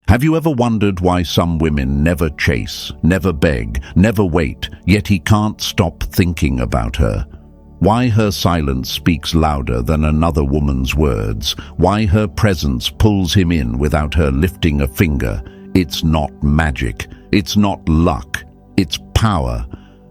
Have you ever wondered why some women never chase, never beg, never wait, yet he can't stop thinking about her? Why her silence speaks louder than another woman's words? Why her presence pulls him in without her lifting a finger? It's not magic. It's not luck. It's power.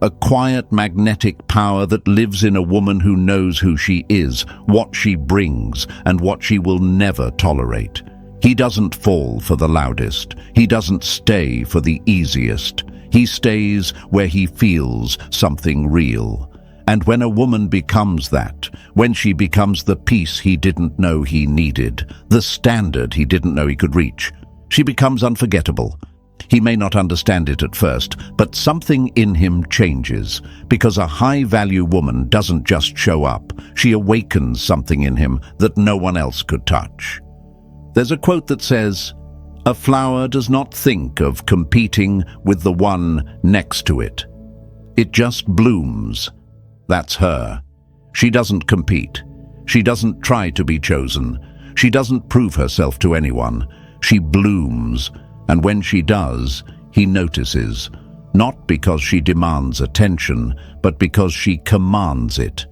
A quiet, magnetic power that lives in a woman who knows who she is, what she brings, and what she will never tolerate. He doesn't fall for the loudest. He doesn't stay for the easiest. He stays where he feels something real. And when a woman becomes that, when she becomes the peace he didn't know he needed, the standard he didn't know he could reach, she becomes unforgettable. He may not understand it at first, but something in him changes, because a high-value woman doesn't just show up. She awakens something in him that no one else could touch. There's a quote that says, "A flower does not think of competing with the one next to it. It just blooms." That's her. She doesn't compete. She doesn't try to be chosen. She doesn't prove herself to anyone. She blooms, and when she does, he notices, not because she demands attention, but because she commands it.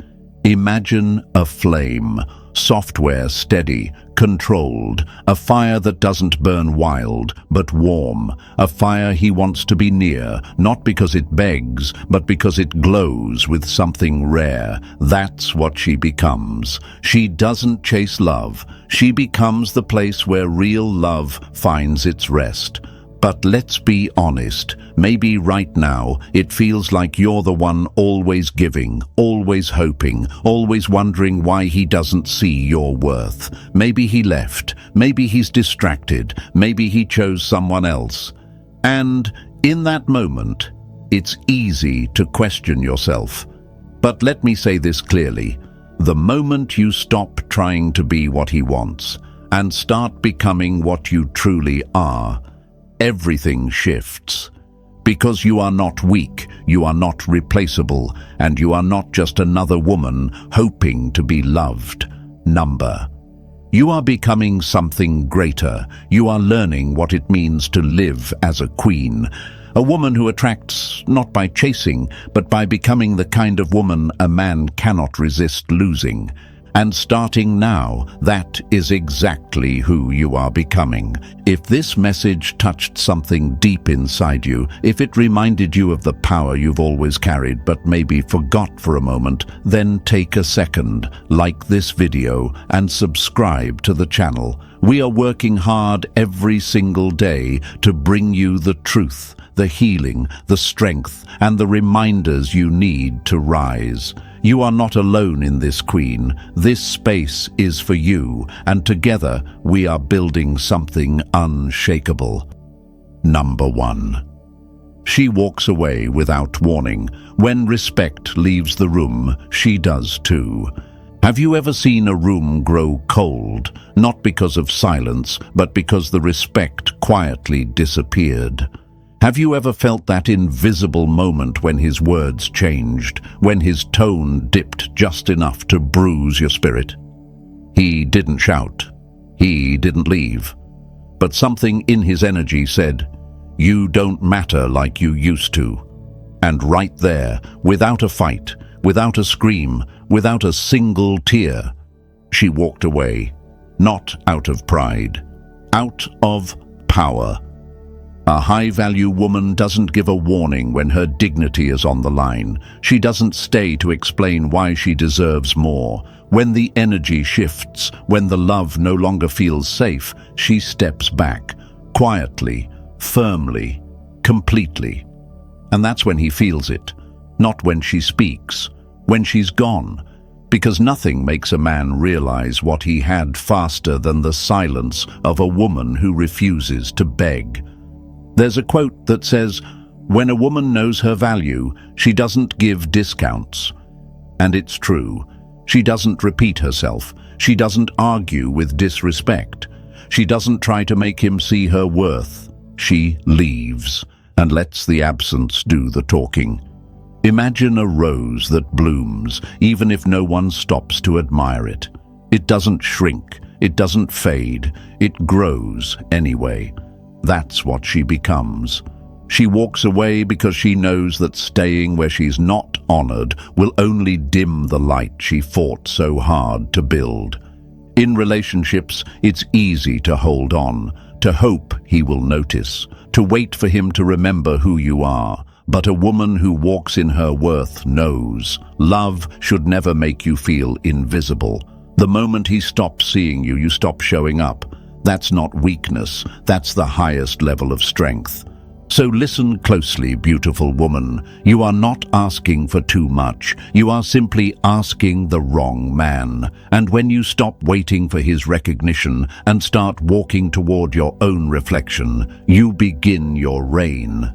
Imagine a flame, software steady, controlled, a fire that doesn't burn wild, but warm, a fire he wants to be near, not because it begs, but because it glows with something rare. That's what she becomes. She doesn't chase love. She becomes the place where real love finds its rest. But let's be honest, maybe right now it feels like you're the one always giving, always hoping, always wondering why he doesn't see your worth. Maybe he left, maybe he's distracted, maybe he chose someone else. And in that moment, it's easy to question yourself. But let me say this clearly, the moment you stop trying to be what he wants and start becoming what you truly are, everything shifts. Because you are not weak, you are not replaceable, and you are not just another woman hoping to be loved. You are becoming something greater. You are learning what it means to live as a queen. A woman who attracts not by chasing, but by becoming the kind of woman a man cannot resist losing. And starting now, that is exactly who you are becoming. If this message touched something deep inside you, if it reminded you of the power you've always carried but maybe forgot for a moment, then take a second, like this video, and subscribe to the channel. We are working hard every single day to bring you the truth, the healing, the strength, and the reminders you need to rise. You are not alone in this, queen. This space is for you, and together we are building something unshakable. 1. She walks away without warning. When respect leaves the room, she does too. Have you ever seen a room grow cold, not because of silence, but because the respect quietly disappeared? Have you ever felt that invisible moment when his words changed, when his tone dipped just enough to bruise your spirit? He didn't shout. He didn't leave. But something in his energy said, "You don't matter like you used to." And right there, without a fight, without a scream, without a single tear, she walked away, not out of pride, out of power. A high-value woman doesn't give a warning when her dignity is on the line. She doesn't stay to explain why she deserves more. When the energy shifts, when the love no longer feels safe, she steps back, quietly, firmly, completely. And that's when he feels it, not when she speaks, when she's gone. Because nothing makes a man realize what he had faster than the silence of a woman who refuses to beg. There's a quote that says, "When a woman knows her value, she doesn't give discounts." And it's true. She doesn't repeat herself. She doesn't argue with disrespect. She doesn't try to make him see her worth. She leaves and lets the absence do the talking. Imagine a rose that blooms, even if no one stops to admire it. It doesn't shrink. It doesn't fade. It grows anyway. that's what she becomes. She walks away because she knows that staying where she's not honored will only dim the light she fought so hard to build. In relationships, it's easy to hold on, to hope he will notice, to wait for him to remember who you are. But a woman who walks in her worth knows love should never make you feel invisible. The moment he stops seeing you, you stop showing up. That's not weakness, that's the highest level of strength. So listen closely, beautiful woman. You are not asking for too much. You are simply asking the wrong man. And when you stop waiting for his recognition and start walking toward your own reflection, you begin your reign.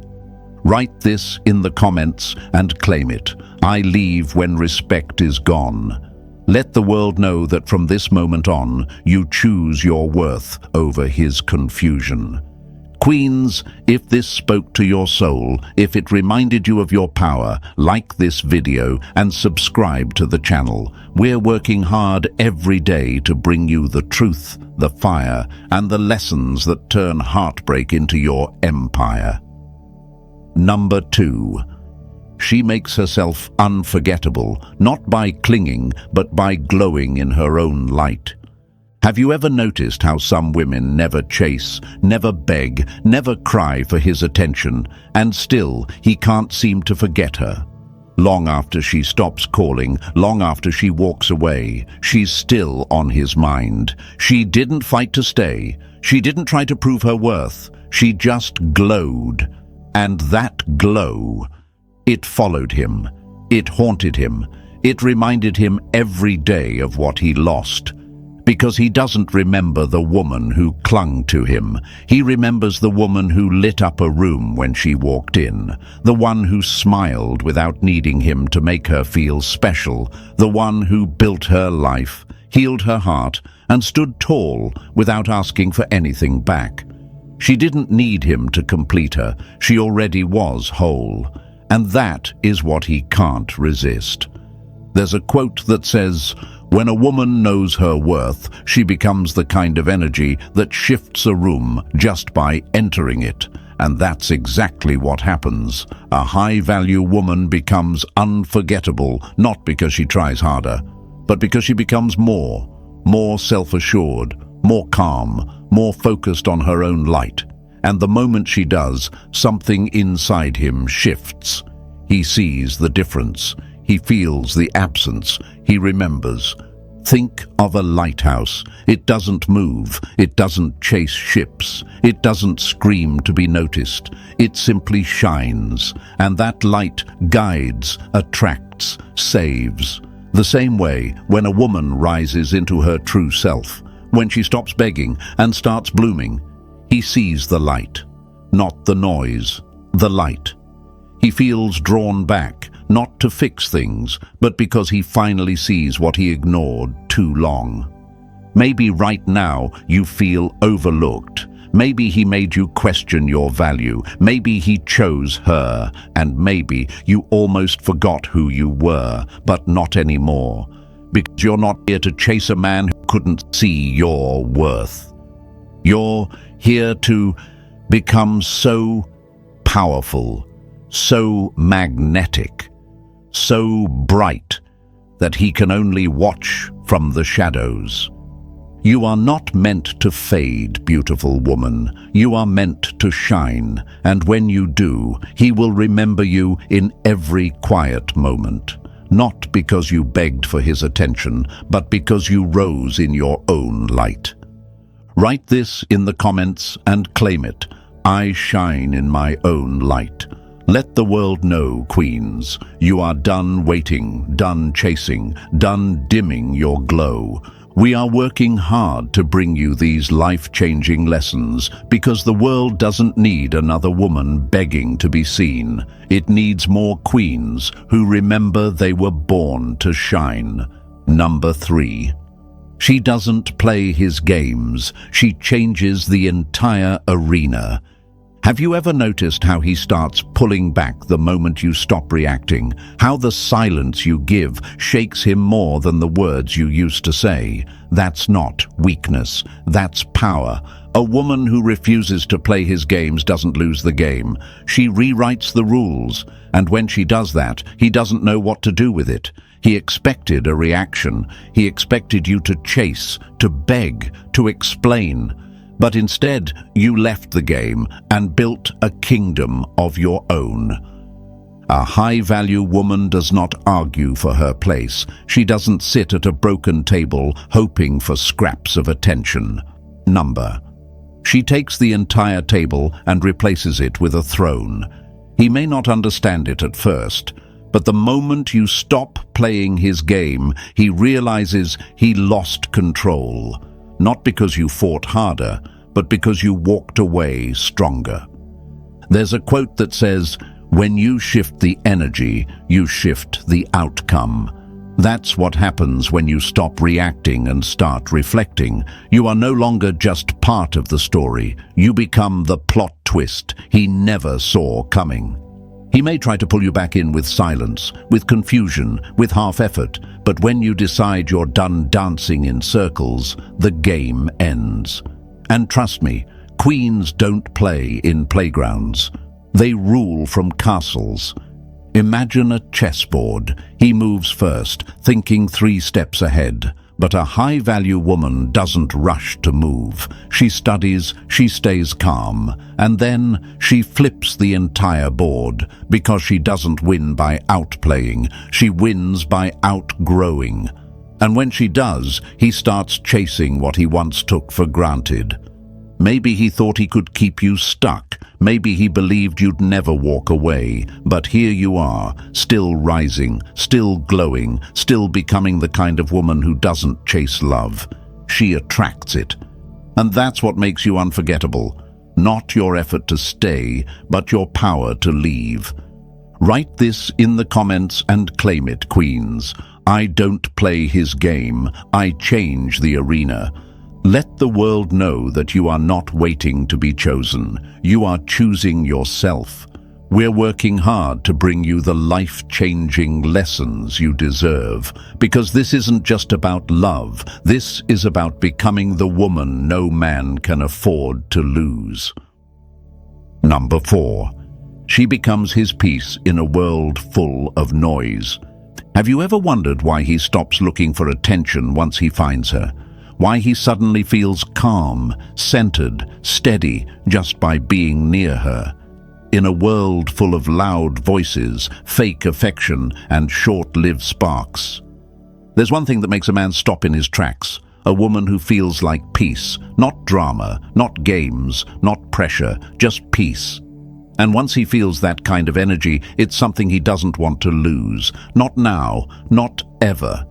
Write this in the comments and claim it. I leave when respect is gone. Let the world know that from this moment on, you choose your worth over his confusion. Queens, if this spoke to your soul, if it reminded you of your power, like this video and subscribe to the channel. We're working hard every day to bring you the truth, the fire, and the lessons that turn heartbreak into your empire. Number 2. She makes herself unforgettable, not by clinging, but by glowing in her own light. Have you ever noticed how some women never chase, never beg, never cry for his attention, and still he can't seem to forget her? Long after she stops calling, long after she walks away, she's still on his mind. She didn't fight to stay. She didn't try to prove her worth. She just glowed. And that glow, it followed him. It haunted him. It reminded him every day of what he lost. Because he doesn't remember the woman who clung to him. He remembers the woman who lit up a room when she walked in, the one who smiled without needing him to make her feel special, the one who built her life, healed her heart, and stood tall without asking for anything back. She didn't need him to complete her. She already was whole. And that is what he can't resist. There's a quote that says, "When a woman knows her worth, she becomes the kind of energy that shifts a room just by entering it." And that's exactly what happens. A high-value woman becomes unforgettable, not because she tries harder, but because she becomes more self-assured, more calm, more focused on her own light. And the moment she does, something inside him shifts. He sees the difference. He feels the absence. He remembers. Think of a lighthouse. It doesn't move. It doesn't chase ships. It doesn't scream to be noticed. It simply shines. And that light guides, attracts, saves. The same way when a woman rises into her true self, when she stops begging and starts blooming, he sees the light, not the noise, the light. He feels drawn back, not to fix things, but because he finally sees what he ignored too long. Maybe right now you feel overlooked. Maybe he made you question your value. Maybe he chose her, and maybe you almost forgot who you were, but not anymore. Because you're not here to chase a man who couldn't see your worth. You're here to become so powerful, so magnetic, so bright that he can only watch from the shadows. You are not meant to fade, beautiful woman. You are meant to shine, and when you do, he will remember you in every quiet moment. Not because you begged for his attention, but because you rose in your own light. Write this in the comments and claim it. I shine in my own light. Let the world know, queens, you are done waiting, done chasing, done dimming your glow. We are working hard to bring you these life-changing lessons because the world doesn't need another woman begging to be seen. It needs more queens who remember they were born to shine. Number 3. She doesn't play his games. She changes the entire arena. Have you ever noticed how he starts pulling back the moment you stop reacting? How the silence you give shakes him more than the words you used to say? That's not weakness. That's power. A woman who refuses to play his games doesn't lose the game. She rewrites the rules, and when she does that, he doesn't know what to do with it. He expected a reaction. He expected you to chase, to beg, to explain. But instead, you left the game and built a kingdom of your own. A high-value woman does not argue for her place. She doesn't sit at a broken table hoping for scraps of attention. Number. She takes the entire table and replaces it with a throne. He may not understand it at first, but the moment you stop playing his game, he realizes he lost control. Not because you fought harder, but because you walked away stronger. There's a quote that says, "When you shift the energy, you shift the outcome." That's what happens when you stop reacting and start reflecting. You are no longer just part of the story. You become the plot twist he never saw coming. He may try to pull you back in with silence, with confusion, with half-effort, but when you decide you're done dancing in circles, the game ends. And trust me, queens don't play in playgrounds. They rule from castles. Imagine a chessboard. He moves first, thinking 3 steps ahead. But a high-value woman doesn't rush to move. She studies, she stays calm, and then she flips the entire board, because she doesn't win by outplaying. She wins by outgrowing. And when she does, he starts chasing what he once took for granted. Maybe he thought he could keep you stuck. Maybe he believed you'd never walk away. But here you are, still rising, still glowing, still becoming the kind of woman who doesn't chase love. She attracts it. And that's what makes you unforgettable. Not your effort to stay, but your power to leave. Write this in the comments and claim it, queens. I don't play his game. I change the arena. Let the world know that you are not waiting to be chosen. You are choosing yourself. We're working hard to bring you the life-changing lessons you deserve, because this isn't just about love. This is about becoming the woman no man can afford to lose. Number 4. She becomes his peace in a world full of noise. Have you ever wondered why he stops looking for attention once he finds her? Why he suddenly feels calm, centered, steady just by being near her? In a world full of loud voices, fake affection, and short-lived sparks. There's one thing that makes a man stop in his tracks. A woman who feels like peace. Not drama, not games, not pressure, just peace. And once he feels that kind of energy, it's something he doesn't want to lose. Not now, not ever.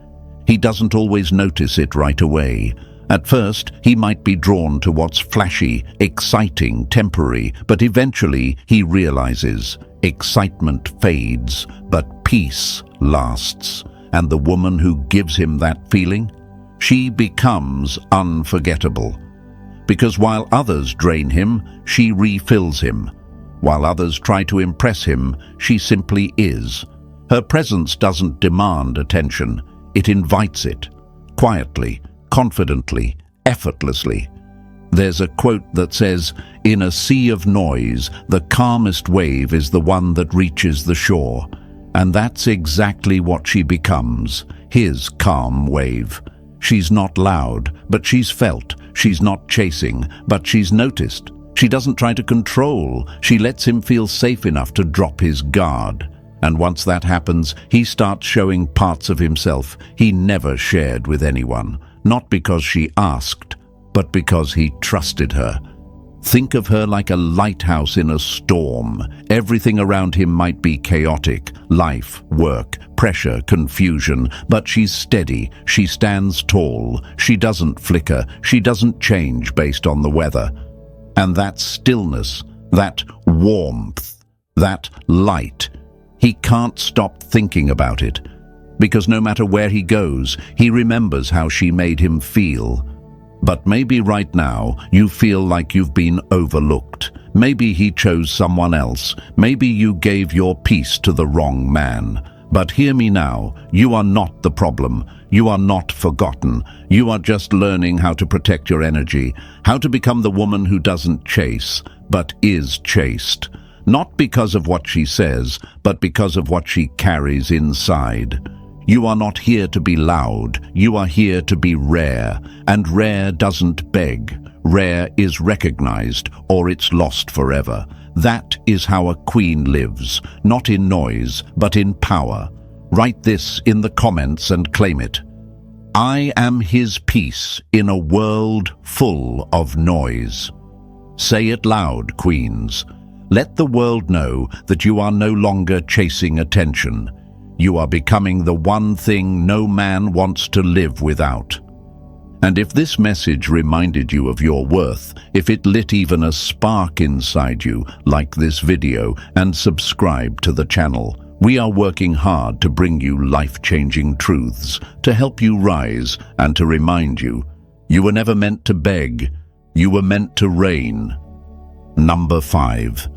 He doesn't always notice it right away. At first, he might be drawn to what's flashy, exciting, temporary, but eventually he realizes excitement fades, but peace lasts. And the woman who gives him that feeling? She becomes unforgettable. Because while others drain him, she refills him. While others try to impress him, she simply is. Her presence doesn't demand attention. It invites it, quietly, confidently, effortlessly. There's a quote that says, "In a sea of noise, the calmest wave is the one that reaches the shore." And that's exactly what she becomes, his calm wave. She's not loud, but she's felt. She's not chasing, but she's noticed. She doesn't try to control. She lets him feel safe enough to drop his guard. And once that happens, he starts showing parts of himself he never shared with anyone. Not because she asked, but because he trusted her. Think of her like a lighthouse in a storm. Everything around him might be chaotic. Life, work, pressure, confusion. But she's steady. She stands tall. She doesn't flicker. She doesn't change based on the weather. And that stillness, that warmth, that light, he can't stop thinking about it, because no matter where he goes, he remembers how she made him feel. But maybe right now you feel like you've been overlooked. Maybe he chose someone else. Maybe you gave your peace to the wrong man. But hear me now, you are not the problem. You are not forgotten. You are just learning how to protect your energy, how to become the woman who doesn't chase, but is chased. Not because of what she says, but because of what she carries inside. You are not here to be loud. You are here to be rare. And rare doesn't beg. Rare is recognized, or it's lost forever. That is how a queen lives, not in noise, but in power. Write this in the comments and claim it. I am his peace in a world full of noise. Say it loud, queens. Let the world know that you are no longer chasing attention. You are becoming the one thing no man wants to live without. And if this message reminded you of your worth, if it lit even a spark inside you, like this video and subscribe to the channel. We are working hard to bring you life-changing truths, to help you rise and to remind you, you were never meant to beg, you were meant to reign. Number 5.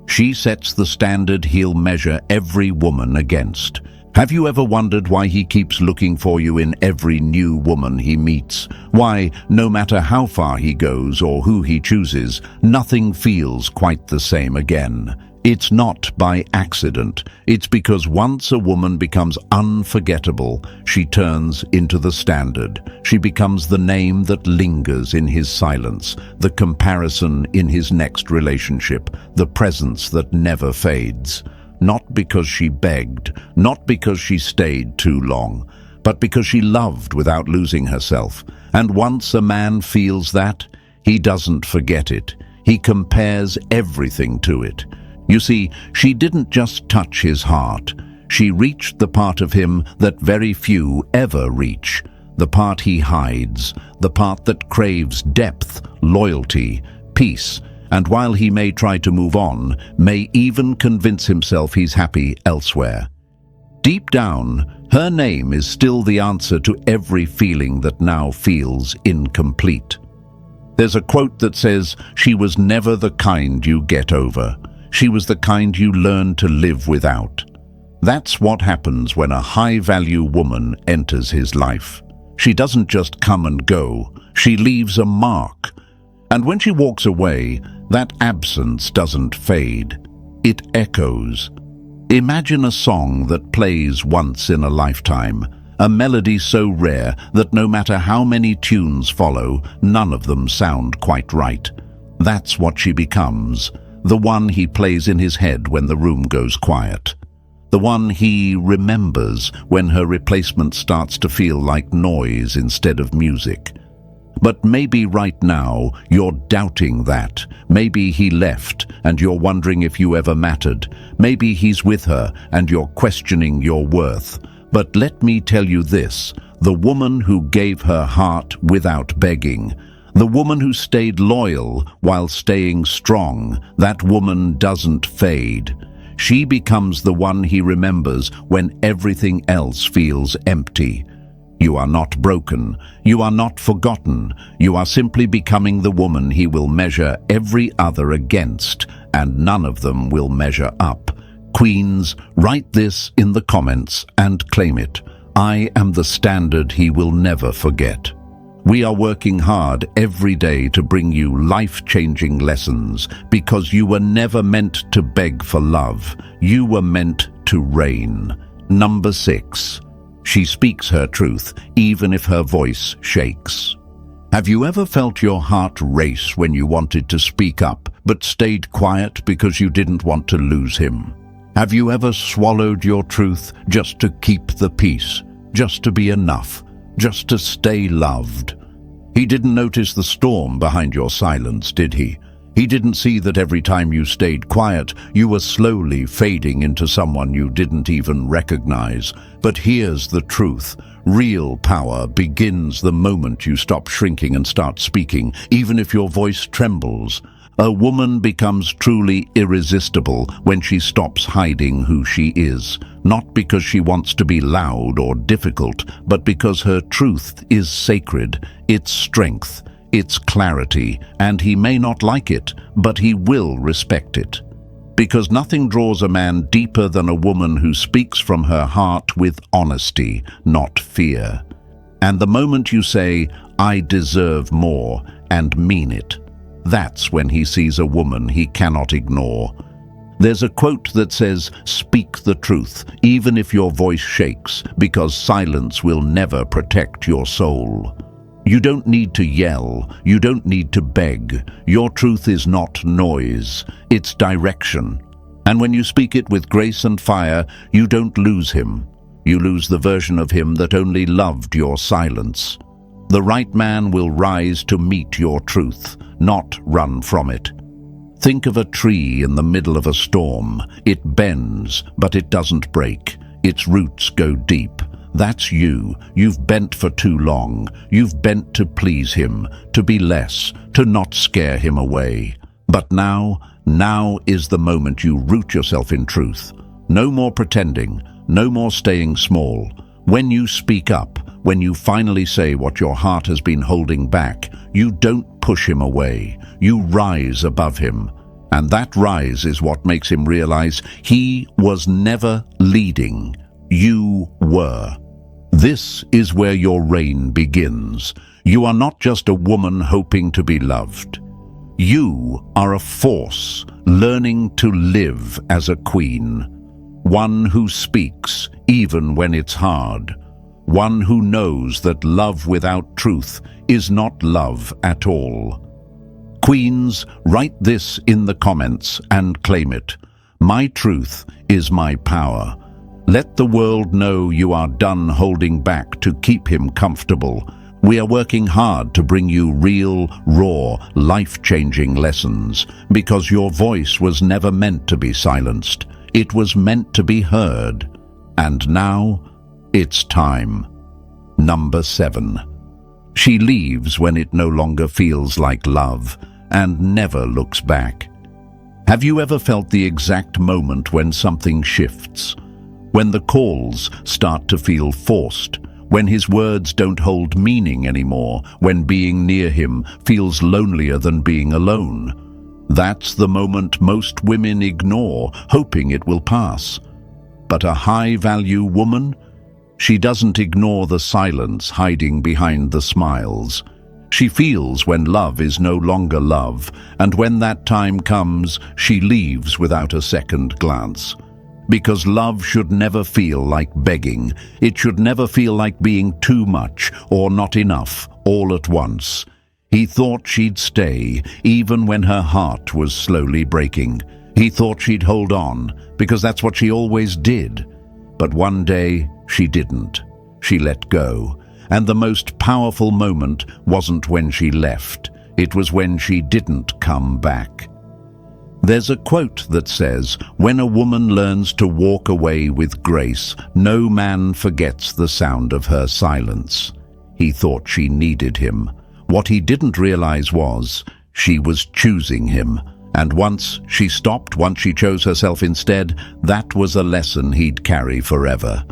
She sets the standard he'll measure every woman against. Have you ever wondered why he keeps looking for you in every new woman he meets? Why, no matter how far he goes or who he chooses, nothing feels quite the same again? It's not by accident. It's because once a woman becomes unforgettable, she turns into the standard. She becomes the name that lingers in his silence, the comparison in his next relationship, the presence that never fades. Not because she begged, not because she stayed too long, but because she loved without losing herself. And once a man feels that, he doesn't forget it. He compares everything to it. You see, she didn't just touch his heart. She reached the part of him that very few ever reach, the part he hides, the part that craves depth, loyalty, peace, and while he may try to move on, may even convince himself he's happy elsewhere. Deep down, her name is still the answer to every feeling that now feels incomplete. There's a quote that says, "She was never the kind you get over. She was the kind you learn to live without." That's what happens when a high-value woman enters his life. She doesn't just come and go, she leaves a mark. And when she walks away, that absence doesn't fade. It echoes. Imagine a song that plays once in a lifetime, a melody so rare that no matter how many tunes follow, none of them sound quite right. That's what she becomes. The one he plays in his head when the room goes quiet. The one he remembers when her replacement starts to feel like noise instead of music. But maybe right now you're doubting that. Maybe he left and you're wondering if you ever mattered. Maybe he's with her and you're questioning your worth. But let me tell you this, the woman who gave her heart without begging, the woman who stayed loyal while staying strong, that woman doesn't fade. She becomes the one he remembers when everything else feels empty. You are not broken. You are not forgotten. You are simply becoming the woman he will measure every other against, and none of them will measure up. Queens, write this in the comments and claim it. I am the standard he will never forget. We are working hard every day to bring you life-changing lessons because you were never meant to beg for love. You were meant to reign. Number 6. She speaks her truth, even if her voice shakes. Have you ever felt your heart race when you wanted to speak up, but stayed quiet because you didn't want to lose him? Have you ever swallowed your truth just to keep the peace, just to be enough? Just to stay loved? He didn't notice the storm behind your silence, did he? He didn't see that every time you stayed quiet, you were slowly fading into someone you didn't even recognize. But here's the truth. Real power begins the moment you stop shrinking and start speaking, even if your voice trembles. A woman becomes truly irresistible when she stops hiding who she is, not because she wants to be loud or difficult, but because her truth is sacred, its strength, its clarity, and he may not like it, but he will respect it. Because nothing draws a man deeper than a woman who speaks from her heart with honesty, not fear. And the moment you say, "I deserve more," and mean it, that's when he sees a woman he cannot ignore. There's a quote that says, "Speak the truth, even if your voice shakes, because silence will never protect your soul." You don't need to yell, you don't need to beg. Your truth is not noise, it's direction. And when you speak it with grace and fire, you don't lose him. You lose the version of him that only loved your silence. The right man will rise to meet your truth, not run from it. Think of a tree in the middle of a storm. It bends, but it doesn't break. Its roots go deep. That's you. You've bent for too long. You've bent to please him, to be less, to not scare him away. But now is the moment you root yourself in truth. No more pretending, no more staying small. When you speak up, when you finally say what your heart has been holding back, you don't push him away. You rise above him. And that rise is what makes him realize he was never leading. You were. This is where your reign begins. You are not just a woman hoping to be loved. You are a force learning to live as a queen. One who speaks even when it's hard. One who knows that love without truth is not love at all. Queens, write this in the comments and claim it. My truth is my power. Let the world know you are done holding back to keep him comfortable. We are working hard to bring you real, raw, life-changing lessons, because your voice was never meant to be silenced. It was meant to be heard. And now, it's time. Number 7. She leaves when it no longer feels like love, and never looks back. Have you ever felt the exact moment when something shifts? When the calls start to feel forced, when his words don't hold meaning anymore, when being near him feels lonelier than being alone. That's the moment most women ignore, hoping it will pass. But a high-value woman? She doesn't ignore the silence hiding behind the smiles. She feels when love is no longer love, and when that time comes, she leaves without a second glance. Because love should never feel like begging. It should never feel like being too much or not enough all at once. He thought she'd stay, even when her heart was slowly breaking. He thought she'd hold on, because that's what she always did. But one day, she didn't. She let go. And the most powerful moment wasn't when she left. It was when she didn't come back. There's a quote that says, "When a woman learns to walk away with grace, no man forgets the sound of her silence." He thought she needed him. What he didn't realize was, she was choosing him. And once she stopped, once she chose herself instead, that was a lesson he'd carry forever.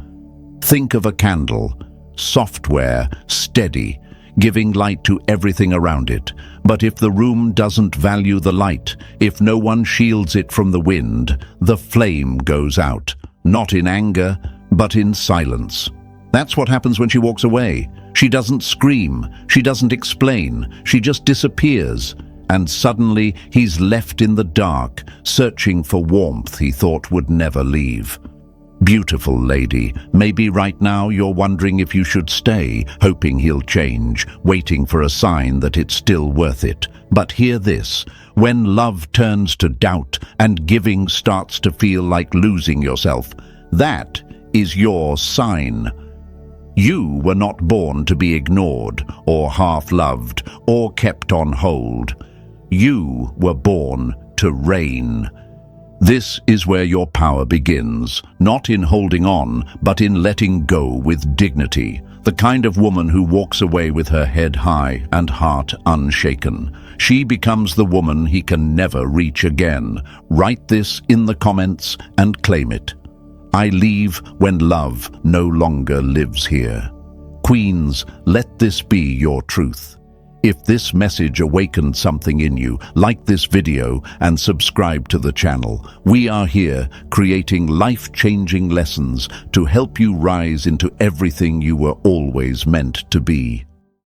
Think of a candle. Software, steady, giving light to everything around it. But if the room doesn't value the light, if no one shields it from the wind, the flame goes out, not in anger, but in silence. That's what happens when she walks away. She doesn't scream, she doesn't explain, she just disappears. And suddenly he's left in the dark, searching for warmth he thought would never leave. Beautiful lady, maybe right now you're wondering if you should stay, hoping he'll change, waiting for a sign that it's still worth it. But hear this, when love turns to doubt and giving starts to feel like losing yourself, that is your sign. You were not born to be ignored, or half-loved, or kept on hold. You were born to reign. This is where your power begins, not in holding on, but in letting go with dignity. The kind of woman who walks away with her head high and heart unshaken. She becomes the woman he can never reach again. Write this in the comments and claim it. I leave when love no longer lives here. Queens, let this be your truth. If this message awakened something in you, like this video and subscribe to the channel. We are here creating life-changing lessons to help you rise into everything you were always meant to be.